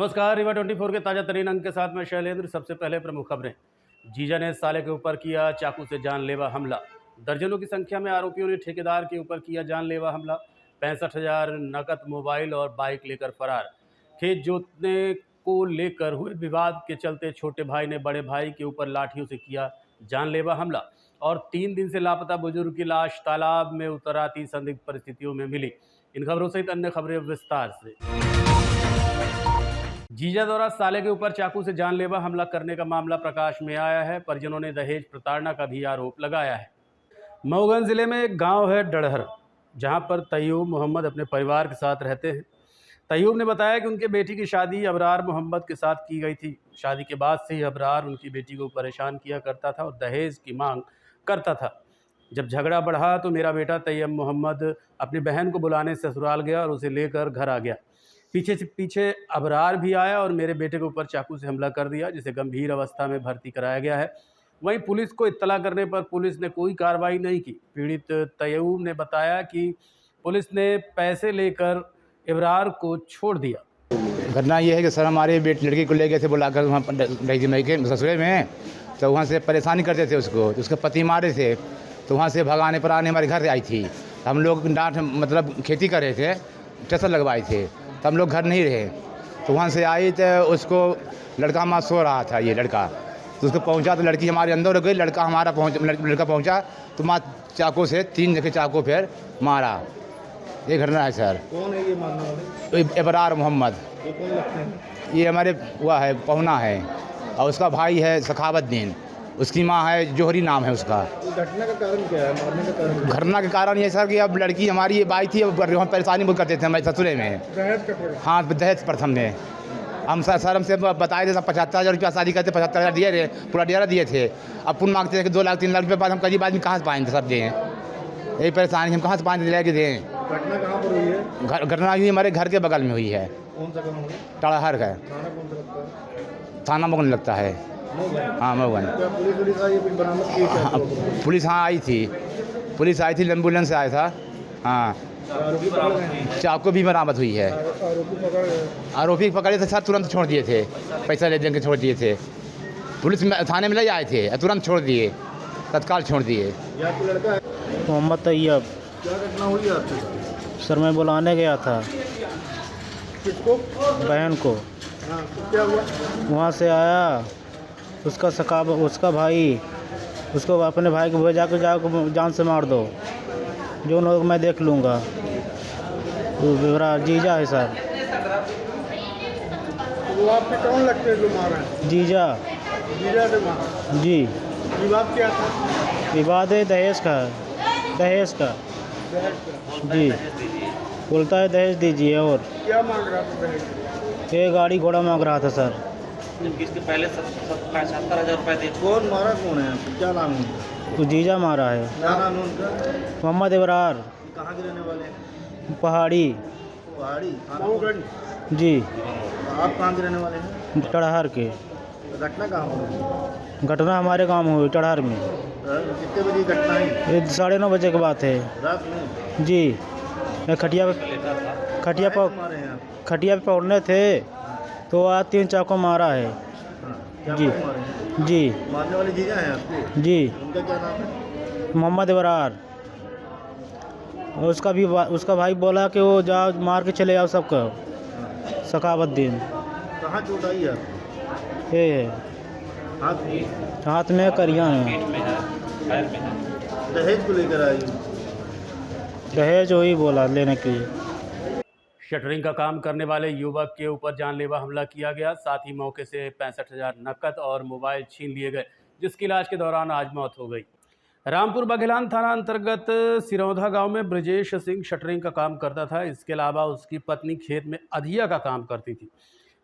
नमस्कार, रीवा 24 के ताजा तरीन अंक के साथ मैं शैलेंद्र। सबसे पहले प्रमुख खबरें। जीजा ने साले के ऊपर किया चाकू से जानलेवा हमला। दर्जनों की संख्या में आरोपियों ने ठेकेदार के ऊपर किया जानलेवा हमला। 65,000 नकद, मोबाइल और बाइक लेकर फरार। खेत जोतने को लेकर हुए विवाद के चलते छोटे भाई ने बड़े भाई के ऊपर लाठियों से किया जानलेवा हमला। और 3 दिन से लापता बुजुर्ग की लाश तालाब में उतर आती संदिग्ध परिस्थितियों में मिली। इन खबरों सहित अन्य खबरें विस्तार से। जीजा द्वारा साले के ऊपर चाकू से जानलेवा हमला करने का मामला प्रकाश में आया है। परिजनों ने दहेज प्रताड़ना का भी आरोप लगाया है। मऊगंज जिले में एक गांव है डढ़हर, जहां पर तैयूब मोहम्मद अपने परिवार के साथ रहते हैं। तैयूब ने बताया कि उनके बेटी की शादी अबरार मोहम्मद के साथ की गई थी। शादी के बाद से ही अबरार उनकी बेटी को परेशान किया करता था और दहेज की मांग करता था। जब झगड़ा बढ़ा तो मेरा बेटा तैयब मोहम्मद अपनी बहन को बुलाने ससुराल गया और उसे लेकर घर आ गया। पीछे से पीछे अबरार भी आया और मेरे बेटे के ऊपर चाकू से हमला कर दिया, जिसे गंभीर अवस्था में भर्ती कराया गया है। वहीं पुलिस को इत्तला करने पर पुलिस ने कोई कार्रवाई नहीं की। पीड़ित तैयूब ने बताया कि पुलिस ने पैसे लेकर अबरार को छोड़ दिया। घटना ये है कि सर हमारे लड़की को ले गए थे बुलाकर वहाँ रही मई के ससुरे में, तो वहाँ से परेशानी करते थे उसको, तो उसके पति मारे थे। तो वहाँ से भगाने पर आने हमारे घर आई थी। हम लोग डांट मतलब खेती कर रहे थे, टेसर लगवाए थे, तो हम लोग घर नहीं रहे। तो वहाँ से आई तो उसको लड़का हमारा सो रहा था, ये लड़का, तो उसको पहुँचा तो लड़की हमारे अंदर हो गई। लड़का हमारा लड़का पहुँचा तो माँ चाकू से 3 जगह चाकू फिर मारा। ये घटना है सर। कौन है ये मारने वाले? अबरार मोहम्मद। ये कौन लगते हैं? ये हमारे हुआ है पहुना है, और उसका भाई है सखावतदीन, उसकी माँ है जोहरी नाम है उसका। घटना का कारण क्या है, मारने का कारण? घटना के कारण ये सर कि अब लड़की हमारी ये आई थी, अब हम परेशानी बहुत करते थे हमारे ससुरे में। दहेज का प्रकार? हाँ, दहेज प्रथम में हम सर हमसे बताए थे 75,000 रुपया शादी करते, 75,000 दिए थे, पूरा डेरा दिए थे। अब पुन मांगते थे कि 2 लाख 3 लाख रुपये बाद हम करीब आदमी कहाँ से पाएंगे सब दें, यही परेशानी, हम कहाँ से पाएंगे ले के दें। घटना कहाँ पर हुई है? घटना हुई हमारे घर के बगल में हुई है। कौन सा गाँव है? टड़हर का थाना कौन सा लगता है? थाना मगन लगता है। हाँ मऊगंज। क्या पुलिस आई, ये कुछ बरामद की क्या? हाँ, पुलिस हाँ आई थी, पुलिस आई थी, एम्बुलेंस से आया था। हाँ, आरोपी पकड़ गए हैं? चाकू भी बरामद हुई है। आरोपी पकड़ गए? आरोपी पकड़े थे सर, तुरंत छोड़ दिए थे, पैसा ले देंगे छोड़ दिए थे। पुलिस में थाने में ले आए थे, तुरंत छोड़ दिए, तत्काल छोड़ दिए। ये आपका लड़का है? मोहम्मद तैयब। क्या घटना हुई है आपके साथ? सर मैं बुलाने गया था किसको? बहन को। हाँ, तो क्या हुआ? वहाँ से आया उसका भाई, उसको अपने भाई को भेजा के जाओ जान से मार दो, जो लोग मैं देख लूँगा। तो मेरा जीजा है सर। वो आपके कौन लगते हैं जो मारा है? जीजा। जीजा से मारा? जी। विवाद क्या था? विवाद है दहेज का। दहेज का? जी, बोलता है दहेज दीजिए। और क्या मांग रहा था दहेज? ये गाड़ी घोड़ा मांग रहा था सर। किसके पहले 75,000 रुपये दे। कौन मारा, कौन है? क्या नाम है? तो जीजा मारा है, क्या नाम है उनका? मोहम्मद अबरार। कहाँ के रहने वाले हैं? पहाड़ी। पहाड़ी? मऊगंज? जी। आप कहाँ के रहने वाले हैं? टड़हर के। घटना कहाँ हुई? घटना हमारे गांव में हुई, टड़हर में। कितने बजे घटना है? ये 9:30 बजे की बात है। रात में? जी, मैं खटिया मारे हैं आप? पे पौड़ने थे तो आज 3 चाकू मारा है। क्या जी। मारे हैं? जी। मारने वाले जीजा हैं आपके? जी, उनका क्या नाम है? मोहम्मद अबरार। और उसका भाई बोला कि वो जाओ मार के चले जाओ सबको। सखावतदीन। कहाँ चोट आई है आपको? ये है हाथ में? हाथ में करिया है। दहेज को लेकर आई? दहेज वही बोला लेने के लिए। शटरिंग का काम करने वाले युवक के ऊपर जानलेवा हमला किया गया। साथ ही मौके से 65,000 नकद और मोबाइल छीन लिए गए, जिसकी इलाज के दौरान आज मौत हो गई। रामपुर बघेलान थाना अंतर्गत सिरौधा गांव में ब्रजेश सिंह शटरिंग का काम करता था। इसके अलावा उसकी पत्नी खेत में अधिया का काम करती थी।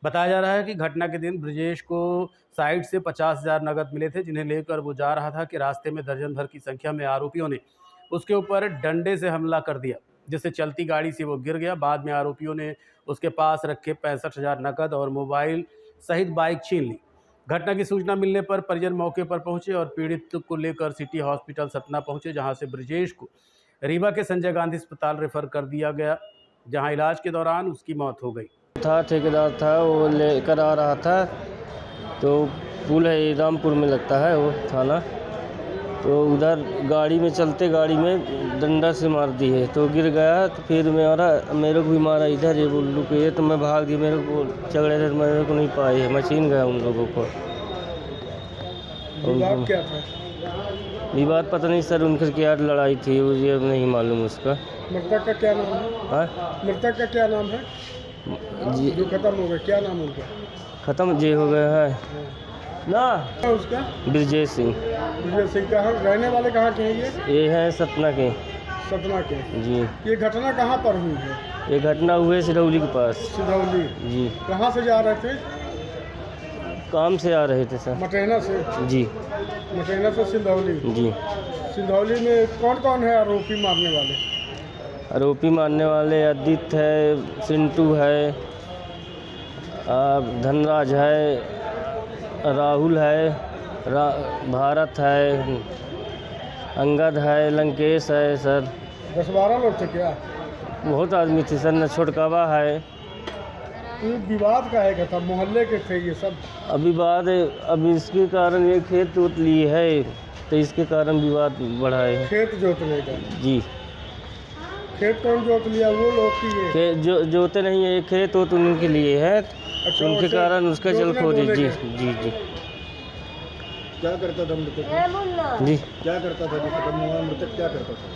बताया जा रहा है कि घटना के दिन ब्रजेश को साइड से 50,000 नकद मिले थे, जिन्हें लेकर वो जा रहा था कि रास्ते में दर्जन भर की संख्या में आरोपियों ने उसके ऊपर डंडे से हमला कर दिया, जिससे चलती गाड़ी से वो गिर गया। बाद में आरोपियों ने उसके पास रखे 65,000 नकद और मोबाइल सहित बाइक छीन ली। घटना की सूचना मिलने पर परिजन मौके पर पहुंचे और पीड़ित को लेकर सिटी हॉस्पिटल सतना पहुंचे, जहां से ब्रजेश को रीवा के संजय गांधी अस्पताल रेफर कर दिया गया, जहां इलाज के दौरान उसकी मौत हो गई। था ठेकेदार था, वो लेकर आ रहा था। तो पुल है रामपुर में लगता है वो थाना, तो उधर गाड़ी में चलते गाड़ी में डंडा से मार दी है, तो गिर गया। तो फिर मेरे को भी मारा इधर ये बुल्लू के, ये तो मैं भाग दी, मेरे को झगड़े थे, मेरे को नहीं पाए है, मशीन गया उन लोगों को। विवाद क्या था? विवाद पता नहीं सर, उनकी क्या लड़ाई थी मुझे अब नहीं मालूम उसका। मृतक का क्या नाम है? हाँ मृतक का क्या नाम है जी, जो खत्म हो गया, क्या नाम उनका? ख़त्म जे हो गया है ना, उसका ब्रजेश सिंह। विजय सिंह। कहाँ रहने वाले, कहाँ के हैं ये हैं सतना के सतना के? जी। ये घटना कहाँ पर हुई है? ये घटना हुए सिरौली के पास सिधौली। जी। कहाँ से जा रहे थे? काम से आ रहे थे सर। मटैना से? जी मटैना से सिधौली। जी। सिधौली में कौन कौन है आरोपी मारने वाले? आरोपी मारने वाले आदित्य है, सिंटू है, धनराज है, राहुल है, भारत है, अंगद है, लंकेश है सर। 10-12 लोग थे क्या? बहुत आदमी थे सर, न छोटकावा है। ये विवाद का है था, मोहल्ले के थे ये सब? अभी बाद अब इसके कारण ये खेत जोत ली है, तो इसके कारण विवाद बढ़ा है। खेत जोतने का? जी। खेत कौन जोत लिया? वो लोग की ये? खेत जोते नहीं है, खेत वो तो उनके लिए है। अच्छा, उनके कारण उसका जल खो दी। जी जी जी। क्या करता था मृतक? जी क्या करता था जो खत्म हुआ? मृतक क्या करता था?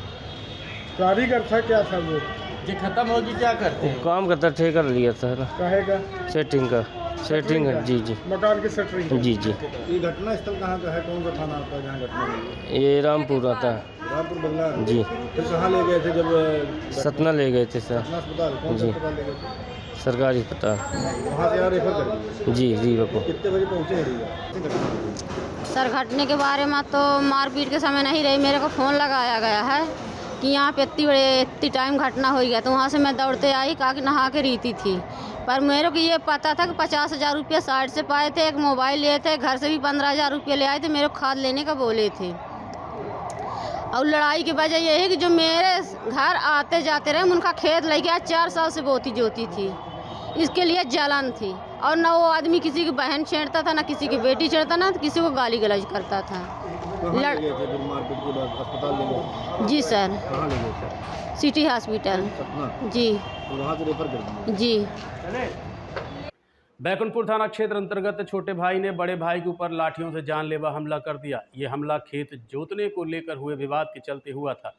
कारीगर था, क्या था वो? जो खत्म होगी क्या करते वो काम करता, ठेका लिया था ना, कहेगा सेटिंग का। सेटिंग है जी जी मकान की सेटरिंग? जी जी। ये घटना स्थल कहाँ का है? कौन सा थाना आता है जहाँ घटना हुई? ये रामपुर आता है रामपुर बंगला। जी। फिर कहाँ ले गए थे जब? सतना ले गए थे सर। पटना अस्पताल? कौन सा जी। अस्पताल ले गए थे? सरकारी पता। वहाँ से यहाँ रेफर कर दिए? जी जी बापू। कितने बजे पहुँचे हैं? सर घटने के बारे में तो मारपीट के समय नहीं रही, मेरे को फ़ोन लगाया गया है कि यहाँ पे इतनी टाइम घटना हो गया। तो वहाँ से मैं दौड़ते आई, कहा कि नहा के रीती थी। पर मेरे को ये पता था कि 50,000 रुपये साइड से पाए थे, एक मोबाइल लिए थे, घर से भी 15,000 रुपये ले आए थे, मेरे को खाद लेने का बोले थे। और लड़ाई की वजह ये है कि जो मेरे घर आते जाते रहे, उनका खेत लेके आज 4 साल से बोती जोती थी, इसके लिए जलन थी। और ना वो आदमी किसी की बहन छेड़ता था, ना किसी की बेटी छेड़ता, ना किसी को गाली गलौज करता था। कहाँ ले गए थे फिर मारपीट के बाद? अस्पताल ले गए? जी सर, कहाँ ले गए थे? City hospital. सतना? जी तो वहाँ से रेफर कर दिए? जी। बैकुंठपुर थाना क्षेत्र अंतर्गत छोटे भाई ने बड़े भाई के ऊपर लाठियों से जानलेवा हमला कर दिया। ये हमला खेत जोतने को लेकर हुए विवाद के चलते हुआ था।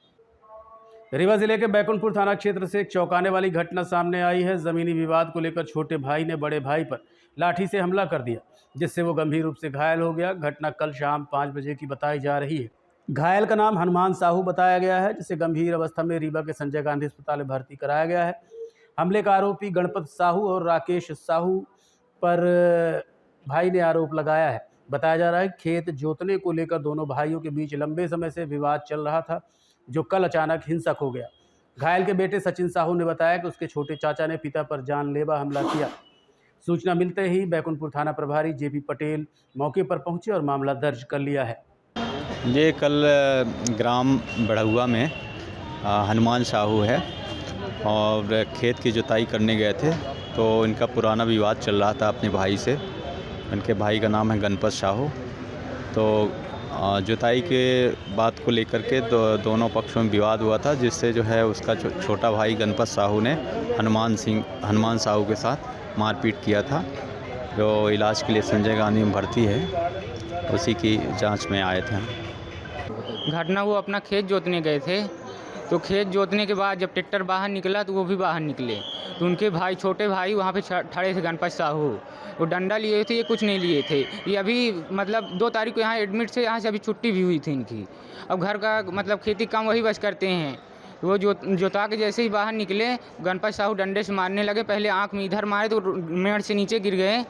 रीवा जिले के बैकुंठपुर थाना क्षेत्र से एक चौंकाने वाली घटना सामने आई है। ज़मीनी विवाद को लेकर छोटे भाई ने बड़े भाई पर लाठी से हमला कर दिया, जिससे वो गंभीर रूप से घायल हो गया। घटना कल शाम 5 बजे की बताई जा रही है। घायल का नाम हनुमान साहू बताया गया है, जिसे गंभीर अवस्था में रीवा के संजय गांधी अस्पताल में भर्ती कराया गया है। हमले का आरोपी गणपत साहू और राकेश साहू पर भाई ने आरोप लगाया है। बताया जा रहा है खेत जोतने को लेकर दोनों भाइयों के बीच लंबे समय से विवाद चल रहा था, जो कल अचानक हिंसक हो गया। घायल के बेटे सचिन साहू ने बताया कि उसके छोटे चाचा ने पिता पर जानलेवा हमला किया। सूचना मिलते ही बैकुंठपुर थाना प्रभारी जेपी पटेल मौके पर पहुंचे और मामला दर्ज कर लिया है। ये कल ग्राम बड़हुआ में हनुमान साहू है और खेत की जुताई करने गए थे, तो इनका पुराना विवाद चल रहा था अपने भाई से। इनके भाई का नाम है गणपत साहू। तो जुताई के बात को लेकर के दोनों पक्षों में विवाद हुआ था, जिससे जो है उसका छोटा भाई गणपत साहू ने हनुमान साहू के साथ मारपीट किया था, जो इलाज के लिए संजय गांधी में भर्ती है। उसी की जांच में आए थे हम। घटना वो अपना खेत जोतने गए थे, तो खेत जोतने के बाद जब ट्रैक्टर बाहर निकला तो वो भी बाहर निकले, तो उनके भाई छोटे भाई वहाँ पे खड़े थे। गणपत साहू वो डंडा लिए थे, ये कुछ नहीं लिए थे। ये अभी मतलब 2 तारीख को यहाँ एडमिट से, यहाँ से अभी छुट्टी भी हुई थी इनकी। अब घर का मतलब खेती काम वही बस करते हैं। वो जोता के जैसे ही बाहर निकले, गणपत साहू डंडे से मारने लगे। पहले आंख में इधर मारे तो मेड़ से नीचे गिर गए,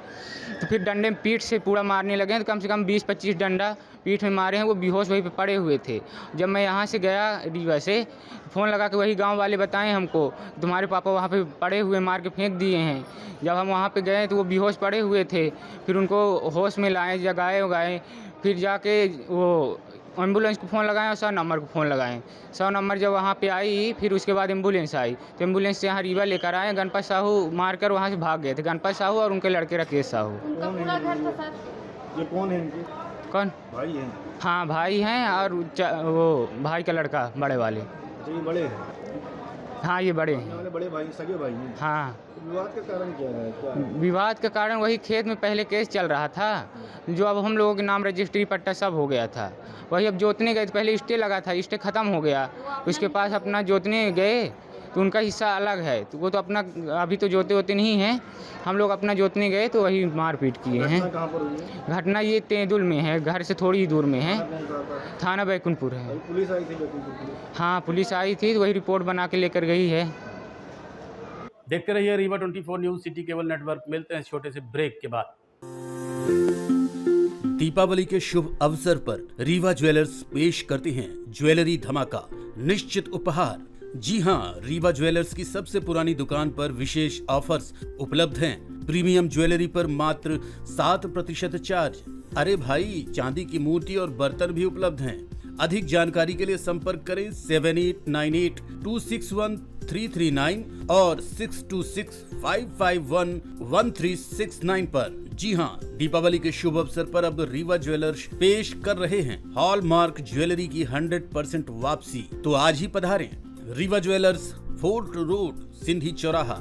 तो फिर डंडे में पीठ से पूरा मारने लगे। तो कम से कम 20-25 डंडा पीठ में मारे हैं। वो बेहोश वहीं पे पड़े हुए थे। जब मैं यहाँ से गया रीवा से, फ़ोन लगा के वही गांव वाले बताएं हमको, तुम्हारे पापा वहाँ पे पड़े हुए, मार के फेंक दिए हैं। जब हम वहाँ पे गए तो वो बेहोश पड़े हुए थे। फिर उनको होश में लाए, जगाए उगाए, फिर जाके वो एम्बुलेंस को फ़ोन लगाएं और 100 नंबर को फ़ोन लगाएं। 100 नंबर जब वहाँ पे आई, फिर उसके बाद एम्बुलेंस आई, तो एम्बुलेंस से यहाँ रीवा लेकर आए। गणपत साहू मारकर वहाँ से भाग गए थे, गणपत साहू और उनके लड़के राकेश साहू। ये कौन है इनके? कौन? भाई हैं? हाँ भाई हैं, और वो भाई का लड़का बड़े वाले। अच्छा, ये बड़े हैं? हाँ ये बड़े ये हैं। वाले बड़े भाई सगे भाई हैं? हाँ, तो विवाद का कारण क्या है? क्या है? विवाद का कारण वही खेत में पहले केस चल रहा था, जो अब हम लोगों के नाम रजिस्ट्री पट्टा सब हो गया था। वही अब जोतने गए तो पहले स्टे लगा था, स्टे ख़त्म हो गया, उसके पास अपना जोतने गए तो उनका हिस्सा अलग है, तो वो तो अपना अभी तो जोते होते नहीं हैं। हम लोग अपना जोतने गए तो वही मारपीट किए हैं। घटना कहाँ पर हुई है? घटना ये तेंदुल में है, घर से थोड़ी ही दूर में है। कौन सा था? थाना बैकुंठपुर है। अभी पुलिस आई थी बैकुंठपुर पुलिस? हाँ पुलिस आई थी, तो वही रिपोर्ट बना के लेकर गई है। देखते रहिए Rewa 24 news city cable network. मिलते हैं छोटे से ब्रेक के बाद। दीपावली के शुभ अवसर पर रीवा ज्वेलर्स पेश करते हैं ज्वेलरी धमाका, निश्चित उपहार। जी हां, रीवा ज्वेलर्स की सबसे पुरानी दुकान पर विशेष ऑफर्स उपलब्ध हैं। प्रीमियम ज्वेलरी पर मात्र 7% चार्ज। अरे भाई, चांदी की मूर्ति और बर्तन भी उपलब्ध हैं। अधिक जानकारी के लिए संपर्क करें 7898261339 और 6265511369 पर। जी हां, दीपावली के शुभ अवसर पर अब रीवा ज्वेलर्स पेश कर रहे हैं हॉलमार्क ज्वेलरी की 100% वापसी। तो आज ही पधारें Rewa Jewellers, Fort Road, Sindhi चौराहा।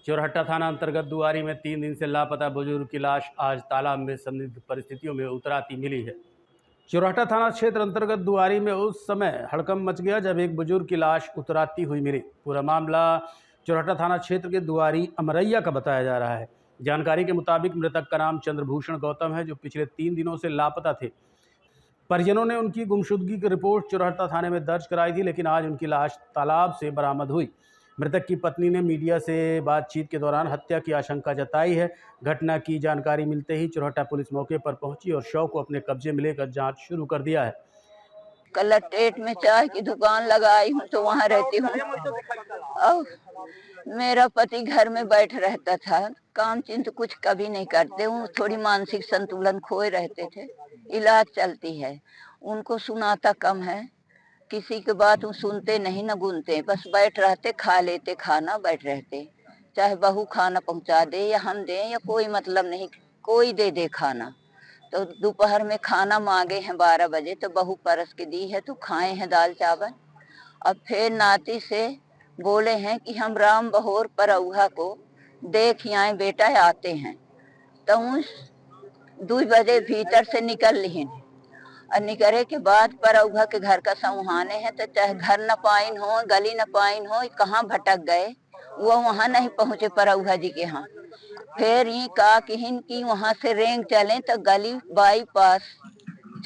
चोरहट्टा थाना अंतर्गत दुआरी में 3 दिन से लापता बुजुर्ग की लाश आज तालाब में संदिग्ध परिस्थितियों में उतराती मिली है। चोरहट्टा थाना क्षेत्र अंतर्गत दुआरी में उस समय हड़कंप मच गया जब एक बुजुर्ग की लाश उतराती हुई मिली। पूरा मामला चोरहट्टा थाना क्षेत्र के दुआरी अमरैया का बताया जा रहा है। जानकारी के मुताबिक मृतक का नाम चंद्रभूषण गौतम है, जो पिछले 3 दिनों से लापता थे। परिजनों ने उनकी गुमशुदगी की रिपोर्ट चोरहट्टा थाने में दर्ज कराई थी, लेकिन आज उनकी लाश तालाब से बरामद हुई। मृतक की पत्नी ने मीडिया से बातचीत के दौरान हत्या की आशंका जताई है। घटना की जानकारी मिलते ही चोरहट्टा पुलिस मौके पर पहुंची और शव को अपने कब्जे में लेकर जांच शुरू कर दिया है। कलकत्तेट में चाय की दुकान लगाई हूँ तो वहाँ रहती हूँ। और मेरा पति घर में बैठ रहता था, काम चिंत कुछ कभी नहीं करते हूँ। थोड़ी मानसिक संतुलन खोए रहते थे, इलाज चलती है। उनको सुनाता कम है, किसी की बात वो सुनते नहीं न गुनते, बस बैठ रहते, खा लेते खाना, बैठ रहते। चाहे बहू खाना पहुंचा दे या हम दें या कोई मतलब नहीं, कोई दे दे खाना। तो दोपहर में खाना मांगे हैं 12 बजे, तो बहू परस के दी है तो खाए हैं दाल चावल। अब फिर नाती से बोले हैं कि हम राम बहोर परौहा को देख आए बेटा, आते हैं। तो 2 बजे भीतर से निकल लिहिन और निकले के बाद परौघा के घर का समुहाने हैं, तो चाहे घर न पाइन हो, गली न पाइन हो, कहाँ भटक गए, वो वहाँ नहीं पहुँचे परौघा जी के यहाँ। फिर ये का किहिन की वहाँ से रेंग चले तो गली बाईपास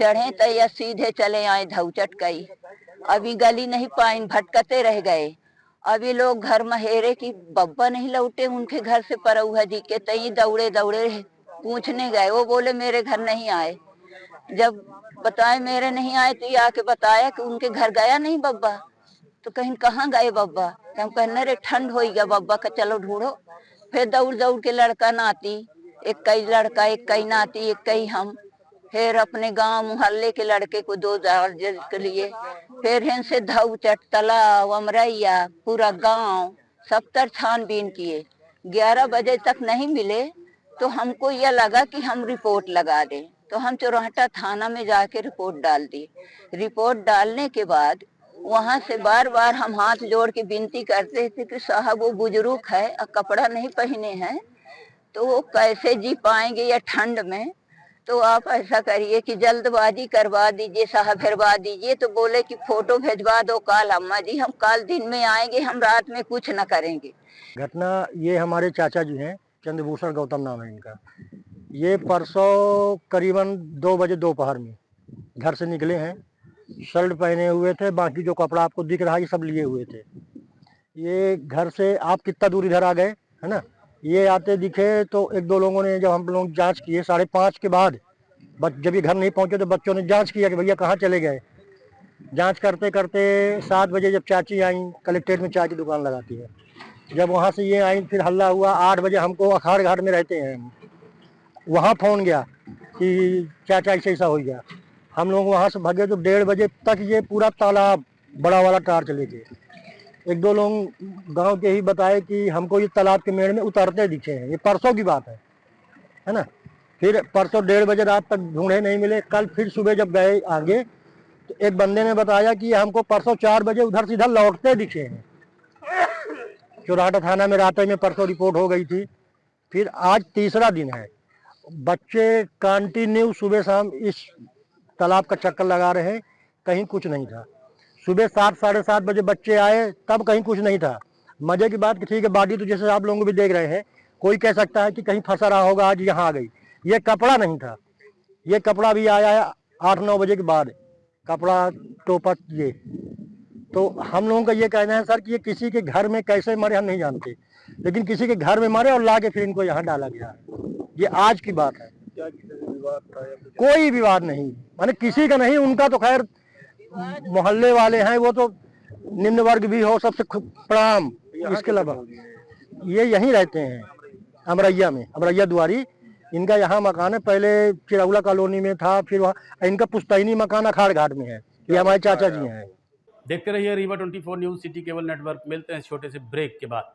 चढ़े तो या सीधे चले आए धौचट कई। अभी गली नहीं पाइन, भटकते रह गए। अभी लोग घर महेरे की बब्बा नहीं लौटे उनके घर से परौघा जी के, तई दौड़े दौड़े पूछने गए। वो बोले मेरे घर नहीं आए। जब बताए मेरे नहीं आए तो ये आके बताया कि उनके घर गया नहीं बब्बा। तो कहीं कहाँ गए बब्बा? तो हम कहने रे ठंड हो गया बब्बा का, चलो ढूंढो। फिर दौड़ दौड़ के लड़का नाती, एक कई लड़का, एक कई नाती, एक कई हम, फिर अपने गांव मोहल्ले के लड़के को 2 के लिए, फिर इनसे धौचट, तालाब, अमरैया, पूरा गांव सब तर छानबीन किए। 11 बजे तक नहीं मिले तो हमको यह लगा कि हम रिपोर्ट लगा दें, तो हम चोरहट्टा थाना में जाके रिपोर्ट डाल दी। रिपोर्ट डालने के बाद वहाँ से बार बार हम हाथ जोड़ के विनती करते थे कि साहब वो बुजुर्ग है और कपड़ा नहीं पहने हैं तो वो कैसे जी पाएंगे या ठंड में, तो आप ऐसा करिए कि जल्दबाजी करवा दीजिए साहब, भिजवा दीजिए। तो बोले कि फोटो भेजवा दो काल अम्मा जी, हम काल दिन में आएंगे, हम रात में कुछ न करेंगे। घटना ये हमारे चाचा जी हैं, चंद्रभूषण गौतम नाम है इनका। ये परसों करीबन 2 बजे दोपहर में घर से निकले हैं। शर्ट पहने हुए थे, बाकी जो कपड़ा आपको दिख रहा है ये सब लिए हुए थे। ये घर से आप कितना दूर इधर आ गए है ना, ये आते दिखे तो 1-2 लोगों ने, जब हम लोग जांच किए 5:30 के बाद जब ये घर नहीं पहुंचे तो बच्चों ने जांच किया कि भैया कहाँ चले गए। जांच करते करते 7 बजे जब चाची आई, कलेक्ट्रेट में चाय की दुकान लगाती है, जब वहाँ से ये आई फिर हल्ला हुआ। 8 बजे हमको अखाड़ घाट में रहते हैं हम, वहाँ फ़ोन गया कि चाचा ऐसा हो गया। हम लोग वहाँ से भागे तो 1:30 बजे तक ये पूरा तालाब बड़ा वाला टार चले गए। 1-2 लोग गांव के ही बताए कि हमको ये तालाब के मेड़ में उतरते दिखे हैं। ये परसों की बात है ना। फिर परसों 1:30 बजे रात तक ढूंढे नहीं मिले। कल फिर सुबह जब गए आगे तो एक बंदे ने बताया कि हमको परसों 4 बजे उधर से इधर लौटते दिखे हैं। चौराहा थाना में रात में परसों रिपोर्ट हो गई थी। फिर आज तीसरा दिन है, बच्चे कंटिन्यू सुबह शाम इस तालाब का चक्कर लगा रहे हैं, कहीं कुछ नहीं था। सुबह 7 साढ़े 7 बजे बच्चे आए तब कहीं कुछ नहीं था। मजे की बात कि ठीक है, बॉडी तो जैसे आप लोग भी देख रहे हैं, कोई कह सकता है कि कहीं फंसा रहा होगा, आज यहाँ आ गई। ये कपड़ा नहीं था, ये कपड़ा भी आया है 8-9 बजे के बाद, कपड़ा टोपा ये। तो हम लोगों का ये कहना है सर कि ये किसी के घर में कैसे मरे हम नहीं जानते, लेकिन किसी के घर में मरे और ला के फिर इनको यहाँ डाला गया है। ये आज की बात है। क्या विवाद था? कोई विवाद नहीं, माने किसी का नहीं। उनका तो खैर मोहल्ले वाले हैं, वो तो निम्न वर्ग भी हो, सबसे प्रणाम। इसके अलावा ये यहीं रहते हैं अमरैया में, अमरैया दुआरी इनका यहाँ मकान है। पहले चिरौला कॉलोनी में था, फिर वहाँ इनका पुश्तैनी मकान अखाड़ घाट में है। ये हमारे चाचा जी हैं। देखते रहिए Rewa 24 news city cable network. मिलते हैं छोटे से ब्रेक के बाद।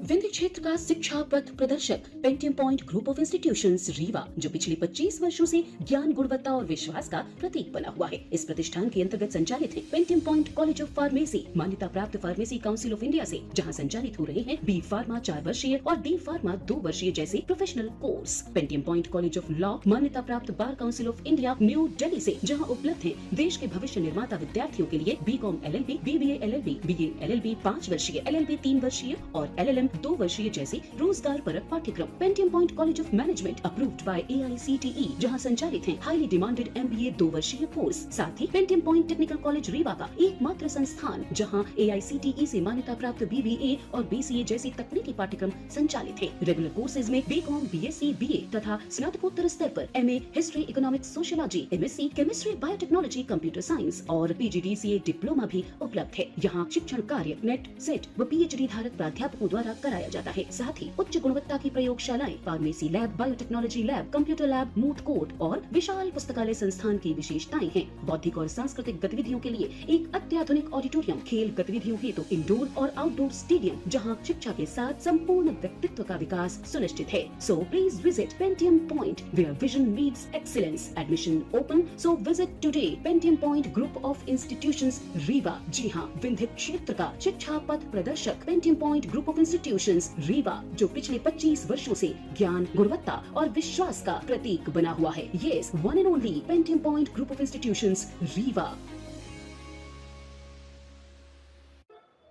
विंध्य क्षेत्र का शिक्षा पथ प्रदर्शक Pentium Point Group of Institutions Rewa, जो पिछले 25 वर्षों से ज्ञान, गुणवत्ता और विश्वास का प्रतीक बना हुआ है। इस प्रतिष्ठान के अंतर्गत संचालित है Pentium point college of pharmacy, मान्यता प्राप्त फार्मेसी काउंसिल ऑफ इंडिया से, जहां संचालित हो रहे हैं बी फार्मा 4 वर्षीय और डी फार्मा 2 वर्षीय जैसे professional course. Pentium point college of law, मान्यता प्राप्त bar council of India new Delhi से, जहाँ उपलब्ध है देश के भविष्य निर्माता विद्यार्थियों के लिए BCom LLB, BBA LLB, BA LLB 5 वर्षीय, LLB 3 वर्षीय और LLM 2 वर्षीय जैसे रोजगार परक पाठ्यक्रम। Pentium point college of management approved by AICTE, जहां संचालित है हाईली डिमांडेड MBA 2 वर्षीय कोर्स। साथ ही Pentium Point Technical College Rewa का एकमात्र संस्थान जहां AICTE से मान्यता प्राप्त BBA और BCA जैसी तकनीकी पाठ्यक्रम संचालित है। रेगुलर कोर्सेज में BCom, BSc, BA तथा स्नातकोत्तर स्तर पर MA history, economics, sociology, MSc chemistry, biotechnology, computer science और PGDCA डिप्लोमा भी उपलब्ध है। यहाँ शिक्षण कार्य नेट, सेट व PhD धारक प्राध्यापकों द्वारा कराया जाता है। साथ ही उच्च गुणवत्ता की प्रयोगशालाएं, pharmacy lab, biotechnology lab, computer lab, moot court और विशाल पुस्तकालय संस्थान की विशेषताएं हैं। बौद्धिक और सांस्कृतिक गतिविधियों के लिए एक अत्याधुनिक ऑडिटोरियम, खेल गतिविधियों हेतु इंडोर और आउटडोर स्टेडियम, जहां शिक्षा के साथ संपूर्ण व्यक्तित्व का विकास सुनिश्चित है। So please visit Pentium Point where vision meets excellence. Admission open, so visit today Pentium Point Group of Institutions Rewa. जी हाँ, विंध्य क्षेत्र का शिक्षा पथ प्रदर्शक Pentium Point Group of Institutions Rewa, जो पिछले 25 वर्षों से ज्ञान, गुणवत्ता और विश्वास का प्रतीक बना हुआ है। Yes, one and only Pentium Point Group of Institutions Rewa.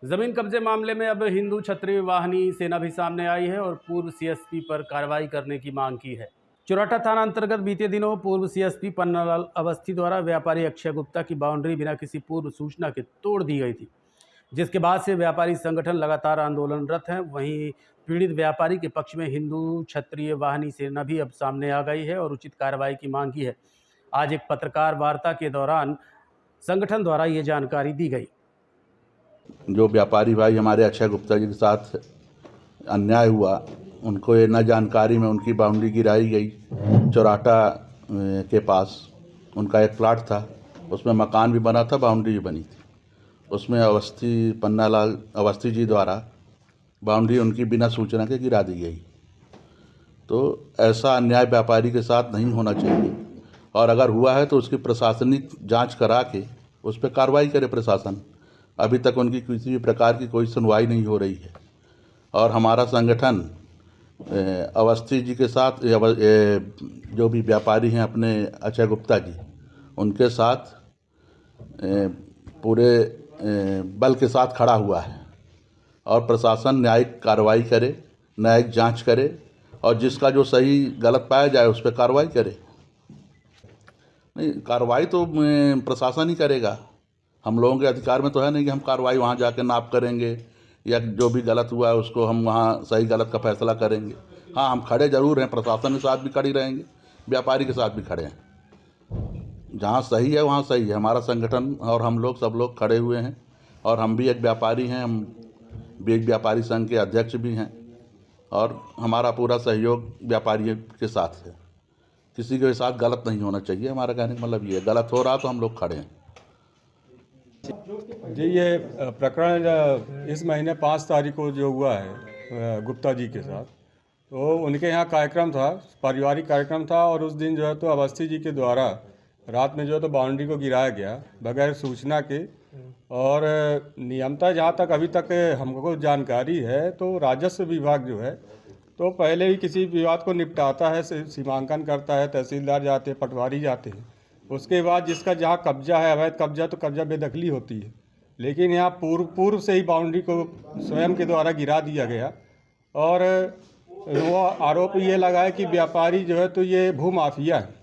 जमीन कब्जे मामले में अब हिंदू क्षत्रिय वाहिनी सेना भी सामने आई है और पूर्व CSP पर कार्रवाई करने की मांग की है। चौराहा थाना अंतर्गत बीते दिनों पूर्व CSP पन्नालाल अवस्थी द्वारा व्यापारी अक्षय गुप्ता की बाउंड्री बिना किसी पूर्व सूचना के तोड़ दी गई थी, जिसके बाद से व्यापारी संगठन लगातार आंदोलनरत हैं। वहीं पीड़ित व्यापारी के पक्ष में हिंदू क्षत्रिय वाहिनी सेना भी अब सामने आ गई है और उचित कार्रवाई की मांग की है। आज एक पत्रकार वार्ता के दौरान संगठन द्वारा ये जानकारी दी गई। जो व्यापारी भाई हमारे अक्षय गुप्ता जी के साथ अन्याय हुआ, उनको ये न जानकारी में उनकी बाउंड्री गिराई गई। चौराहा के पास उनका एक प्लाट था, उसमें मकान भी बना था, बाउंड्री भी बनी थी। उसमें अवस्थी पन्नालाल अवस्थी जी द्वारा बाउंड्री उनकी बिना सूचना के गिरा दी गई। तो ऐसा अन्याय व्यापारी के साथ नहीं होना चाहिए, और अगर हुआ है तो उसकी प्रशासनिक जांच करा के उस पर कार्रवाई करे प्रशासन। अभी तक उनकी किसी भी प्रकार की कोई सुनवाई नहीं हो रही है। और हमारा संगठन अवस्थी जी के साथ जो भी व्यापारी हैं अपने अक्षय गुप्ता जी, उनके साथ पूरे बल के साथ खड़ा हुआ है और प्रशासन न्यायिक कार्रवाई करे, न्यायिक जांच करे और जिसका जो सही गलत पाया जाए उस पर कार्रवाई करे। नहीं, कार्रवाई तो प्रशासन ही करेगा। हम लोगों के अधिकार में तो है नहीं कि हम कार्रवाई वहाँ जाके नाप करेंगे या जो भी गलत हुआ है उसको हम वहाँ सही गलत का फैसला करेंगे। हाँ, हम खड़े ज़रूर हैं, प्रशासन के साथ भी खड़ी रहेंगे, व्यापारी के साथ भी खड़े हैं। जहाँ सही है वहाँ सही है। हमारा संगठन और हम लोग सब लोग खड़े हुए हैं और हम भी एक व्यापारी हैं, हम भी एक व्यापारी संघ के अध्यक्ष भी हैं और हमारा पूरा सहयोग व्यापारियों के साथ है। किसी के साथ गलत नहीं होना चाहिए। हमारा कहने का मतलब ये है, गलत हो रहा तो हम लोग खड़े हैं। जी, ये प्रकरण इस महीने 5 तारीख को जो हुआ है गुप्ता जी के साथ, तो उनके यहाँ कार्यक्रम था, पारिवारिक कार्यक्रम था और उस दिन जो है तो अवस्थी जी के द्वारा रात में जो है तो बाउंड्री को गिराया गया बगैर सूचना के। और नियमतः जहाँ तक अभी तक हमको जानकारी है तो राजस्व विभाग जो है तो पहले ही किसी विवाद को निपटाता है, सीमांकन करता है, तहसीलदार जाते हैं, पटवारी जाते हैं, उसके बाद जिसका जहाँ कब्जा है, अवैध कब्जा, तो कब्जा बेदखली होती है। लेकिन यहाँ पूर्व से ही बाउंड्री को स्वयं के द्वारा गिरा दिया गया और वो आरोप ये लगा है कि व्यापारी जो है तो ये भूमाफिया है।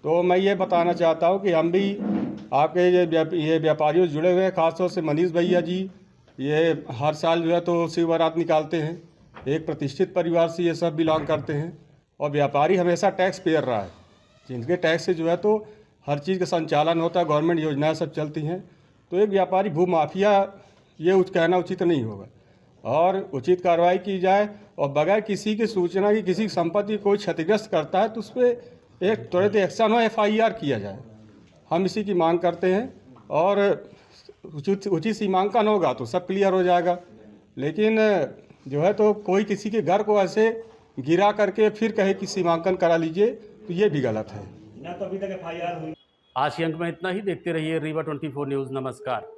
तो मैं ये बताना चाहता हूँ कि हम भी आपके ये व्यापारियों से जुड़े हुए हैं, खासतौर से मनीष भैया जी, ये हर साल जो है तो शिव बारात निकालते हैं, एक प्रतिष्ठित परिवार से ये सब बिलोंग करते हैं और व्यापारी हमेशा टैक्स पेयर रहा है, जिनके टैक्स से जो है तो हर चीज़ का संचालन होता है, गवर्नमेंट योजनाएं सब चलती हैं। तो एक व्यापारी भूमाफिया ये कहना उचित नहीं होगा और उचित कार्रवाई की जाए और बगैर किसी की सूचना की किसी की संपत्ति कोई क्षतिग्रस्त करता है तो उस पर एक त्वरित एक्शन हो, FIR किया जाए। हम इसी की मांग करते हैं और उचित सीमांकन होगा तो सब क्लियर हो जाएगा। लेकिन जो है तो कोई किसी के घर को ऐसे गिरा करके फिर कहे कि सीमांकन करा लीजिए तो ये भी गलत है। आज के अंक में इतना ही। देखते रहिए रीवा 24 न्यूज़। नमस्कार।